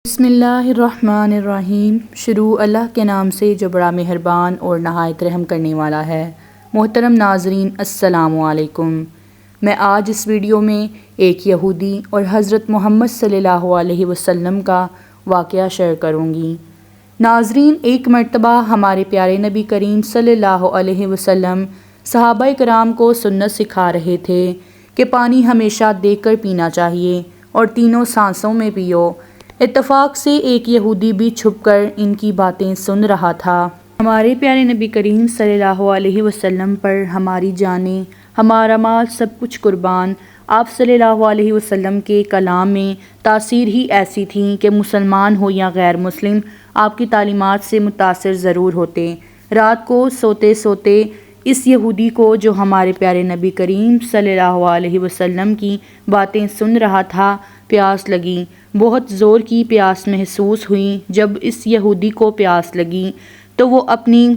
بسم اللہ الرحمن الرحیم۔ شروع اللہ کے نام سے جو بڑا مہربان اور نہایت رحم کرنے والا ہے۔ محترم ناظرین، السلام علیکم۔ میں آج اس ویڈیو میں ایک یہودی اور حضرت محمد صلی اللہ علیہ وسلم کا واقعہ شیئر کروں گی۔ ناظرین، ایک مرتبہ ہمارے پیارے نبی کریم صلی اللہ علیہ وسلم صحابہ کرام کو سنت سکھا رہے تھے کہ پانی ہمیشہ دیکھ کر پینا چاہیے اور تینوں سانسوں میں پیو۔ اتفاق سے ایک یہودی بھی چھپ کر ان کی باتیں سن رہا تھا۔ ہمارے پیارے نبی کریم صلی اللہ علیہ وسلم پر ہماری جانیں، ہمارا مال، سب کچھ قربان۔ آپ صلی اللہ علیہ وسلم کے کلام میں تاثیر ہی ایسی تھی کہ مسلمان ہو یا غیر مسلم، آپ کی تعلیمات سے متاثر ضرور ہوتے۔ رات کو سوتے سوتے اس یہودی کو، جو ہمارے پیارے نبی کریم صلی اللہ علیہ وسلم کی باتیں سن رہا تھا، پیاس لگی۔ بہت زور کی پیاس محسوس ہوئی۔ جب اس یہودی کو پیاس لگی تو وہ اپنی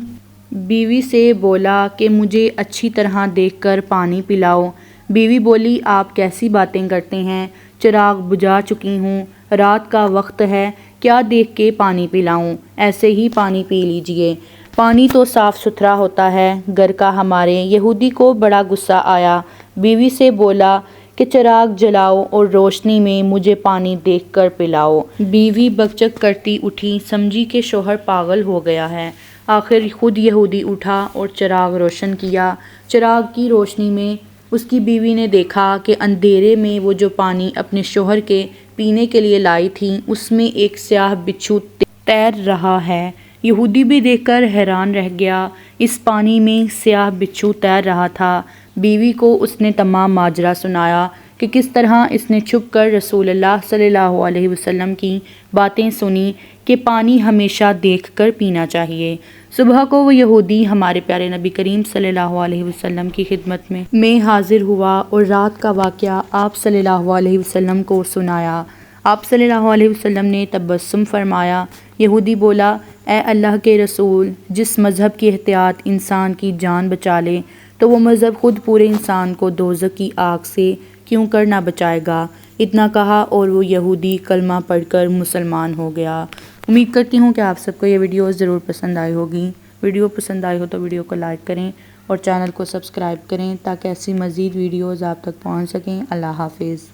بیوی سے بولا کہ مجھے اچھی طرح دیکھ کر پانی پلاؤ۔ بیوی بولی، آپ کیسی باتیں کرتے ہیں؟ چراغ بجھا چکی ہوں، رات کا وقت ہے، کیا دیکھ کے پانی پلاؤں؟ ایسے ہی پانی پی لیجئے، پانی تو صاف ستھرا ہوتا ہے۔ گھر کا ہمارے یہودی کو بڑا غصہ آیا، بیوی سے بولا کہ چراغ جلاؤ اور روشنی میں مجھے پانی دیکھ کر پلاؤ۔ بیوی بکچک کرتی اٹھی، سمجھی کہ شوہر پاگل ہو گیا ہے۔ آخر خود یہودی اٹھا اور چراغ روشن کیا۔ چراغ کی روشنی میں اس کی بیوی نے دیکھا کہ اندھیرے میں وہ جو پانی اپنے شوہر کے پینے کے لیے لائی تھی، اس میں ایک سیاہ بچھو تیر رہا ہے۔ یہودی بھی دیکھ کر حیران رہ گیا، اس پانی میں سیاہ بچھو تیر رہا تھا۔ بیوی کو اس نے تمام ماجرا سنایا کہ کس طرح اس نے چھپ کر رسول اللہ صلی اللہ علیہ وسلم کی باتیں سنی کہ پانی ہمیشہ دیکھ کر پینا چاہیے۔ صبح کو وہ یہودی ہمارے پیارے نبی کریم صلی اللہ علیہ وسلم کی خدمت میں حاضر ہوا اور رات کا واقعہ آپ صلی اللہ علیہ وسلم کو سنایا۔ آپ صلی اللہ علیہ وسلم نے تبسم فرمایا۔ یہودی بولا، اے اللہ کے رسول، جس مذہب کی احتیاط انسان کی جان بچا لے تو وہ مذہب خود پورے انسان کو دوزخ کی آگ سے کیوں کر نہ بچائے گا؟ اتنا کہا اور وہ یہودی کلمہ پڑھ کر مسلمان ہو گیا۔ امید کرتی ہوں کہ آپ سب کو یہ ویڈیو ضرور پسند آئی ہوگی۔ ویڈیو پسند آئی ہو تو ویڈیو کو لائک کریں اور چینل کو سبسکرائب کریں تاکہ ایسی مزید ویڈیوز آپ تک پہنچ سکیں۔ اللہ حافظ۔